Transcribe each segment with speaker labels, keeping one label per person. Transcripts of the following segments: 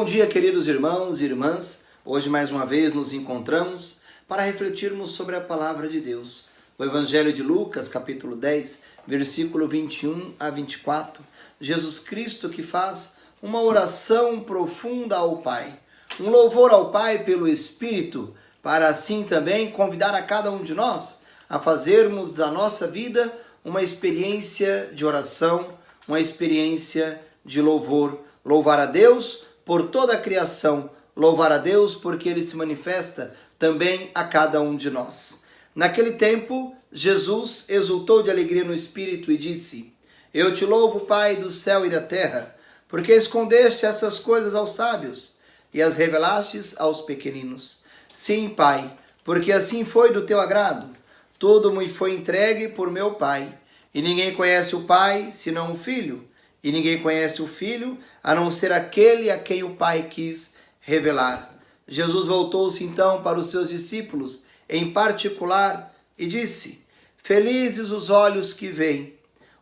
Speaker 1: dia, queridos irmãos e irmãs. Hoje, mais uma vez, nos encontramos para refletirmos sobre a palavra de Deus. O Evangelho de Lucas, capítulo 10, versículo 21 a 24. Jesus Cristo que faz uma oração profunda ao Pai. Um louvor ao Pai pelo Espírito, para assim também convidar a cada um de nós a fazermos da nossa vida uma experiência de oração, uma experiência de louvor. Louvar a Deus por toda a criação, louvar a Deus porque Ele se manifesta também a cada um de nós. Naquele tempo, Jesus exultou de alegria no Espírito e disse: Eu te louvo, Pai do céu e da terra, porque escondeste essas coisas aos sábios e as revelastes aos pequeninos. Sim, Pai, porque assim foi do teu agrado. Tudo me foi entregue por meu Pai, e ninguém conhece o Pai senão o Filho, e ninguém conhece o Filho a não ser aquele a quem o Pai quis revelar. Jesus voltou-se então para os seus discípulos em particular e disse: Felizes os olhos que veem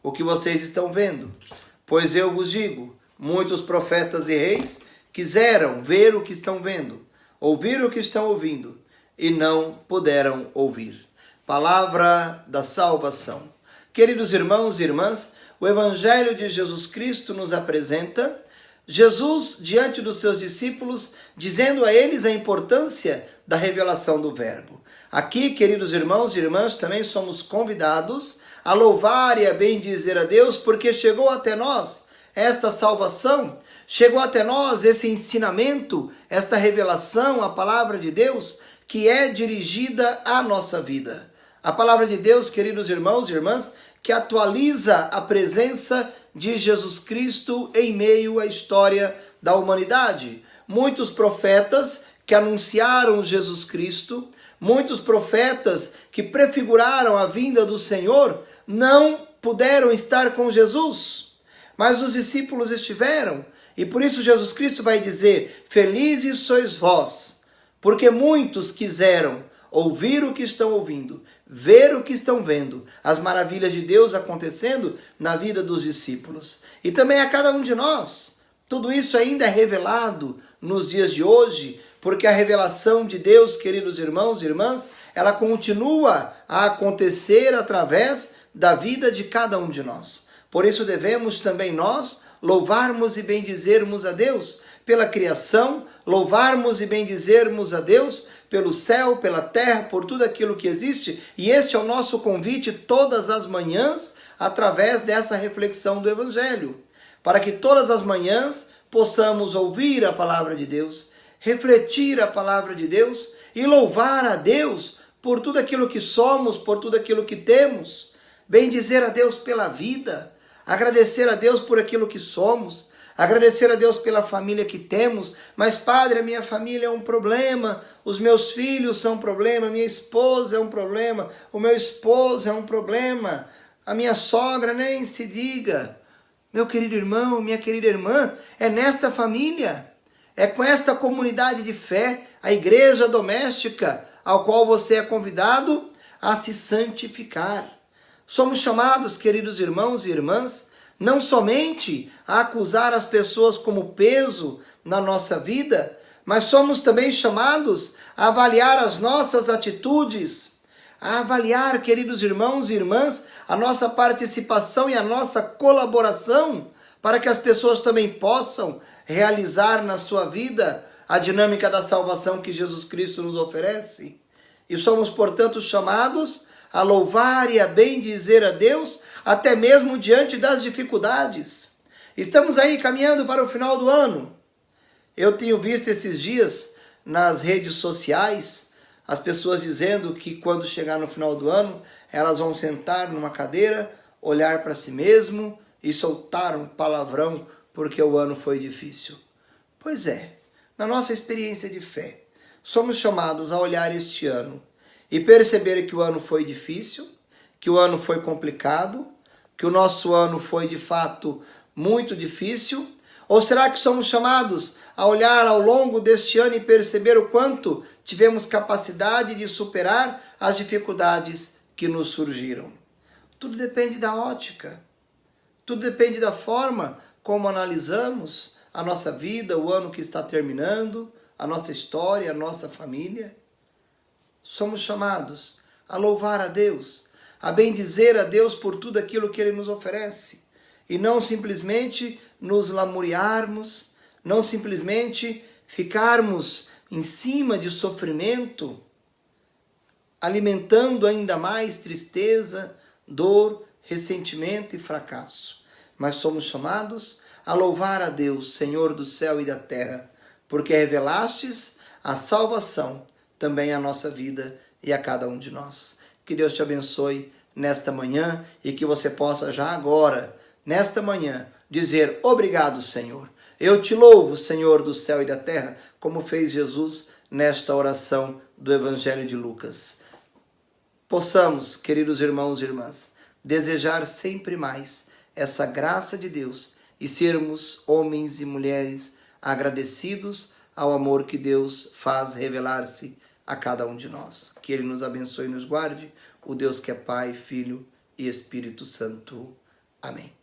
Speaker 1: o que vocês estão vendo, pois eu vos digo, muitos profetas e reis quiseram ver o que estão vendo, ouvir o que estão ouvindo, e não puderam ouvir. Palavra da salvação. Queridos irmãos e irmãs, o Evangelho de Jesus Cristo nos apresenta Jesus diante dos seus discípulos, dizendo a eles a importância da revelação do Verbo. Aqui, queridos irmãos e irmãs, também somos convidados a louvar e a bendizer a Deus, porque chegou até nós esta salvação, chegou até nós esse ensinamento, esta revelação, a palavra de Deus, que é dirigida à nossa vida. A palavra de Deus, queridos irmãos e irmãs, que atualiza a presença de Jesus Cristo em meio à história da humanidade. Muitos profetas que anunciaram Jesus Cristo, muitos profetas que prefiguraram a vinda do Senhor, não puderam estar com Jesus, mas os discípulos estiveram. E por isso Jesus Cristo vai dizer: Felizes sois vós, porque muitos quiseram ouvir o que estão ouvindo, ver o que estão vendo, as maravilhas de Deus acontecendo na vida dos discípulos. E também a cada um de nós. Tudo isso ainda é revelado nos dias de hoje, porque a revelação de Deus, queridos irmãos e irmãs, ela continua a acontecer através da vida de cada um de nós. Por isso devemos também nós louvarmos e bendizermos a Deus pela criação, louvarmos e bendizermos a Deus pelo céu, pela terra, por tudo aquilo que existe. E este é o nosso convite todas as manhãs, através dessa reflexão do Evangelho, para que todas as manhãs possamos ouvir a palavra de Deus, refletir a palavra de Deus e louvar a Deus por tudo aquilo que somos, por tudo aquilo que temos, bendizer a Deus pela vida, agradecer a Deus por aquilo que somos, agradecer a Deus pela família que temos. Mas, Padre, a minha família é um problema, os meus filhos são um problema, minha esposa é um problema, o meu esposo é um problema, a minha sogra nem se diga. Meu querido irmão, minha querida irmã, é nesta família, é com esta comunidade de fé, a igreja doméstica, ao qual você é convidado a se santificar. Somos chamados, queridos irmãos e irmãs, não somente a acusar as pessoas como peso na nossa vida, mas somos também chamados a avaliar as nossas atitudes, a avaliar, queridos irmãos e irmãs, a nossa participação e a nossa colaboração, para que as pessoas também possam realizar na sua vida a dinâmica da salvação que Jesus Cristo nos oferece. E somos, portanto, chamados a louvar e a bendizer a Deus, até mesmo diante das dificuldades. Estamos aí caminhando para o final do ano. Eu tenho visto esses dias nas redes sociais as pessoas dizendo que quando chegar no final do ano, elas vão sentar numa cadeira, olhar para si mesmo e soltar um palavrão porque o ano foi difícil. Pois é, na nossa experiência de fé, somos chamados a olhar este ano e perceber que o ano foi difícil, que o ano foi complicado, que o nosso ano foi de fato muito difícil? Ou será que somos chamados a olhar ao longo deste ano e perceber o quanto tivemos capacidade de superar as dificuldades que nos surgiram? Tudo depende da ótica, tudo depende da forma como analisamos a nossa vida, o ano que está terminando, a nossa história, a nossa família. Somos chamados a louvar a Deus, a bendizer a Deus por tudo aquilo que Ele nos oferece, e não simplesmente nos lamuriarmos, não simplesmente ficarmos em cima de sofrimento, alimentando ainda mais tristeza, dor, ressentimento e fracasso. Mas somos chamados a louvar a Deus, Senhor do céu e da terra, porque revelastes a salvação também à nossa vida e a cada um de nós. Que Deus te abençoe nesta manhã e que você possa já agora, nesta manhã, dizer: obrigado, Senhor. Eu te louvo, Senhor do céu e da terra, como fez Jesus nesta oração do Evangelho de Lucas. Possamos, queridos irmãos e irmãs, desejar sempre mais essa graça de Deus e sermos homens e mulheres agradecidos ao amor que Deus faz revelar-se a cada um de nós. Que Ele nos abençoe e nos guarde, o Deus que é Pai, Filho e Espírito Santo. Amém.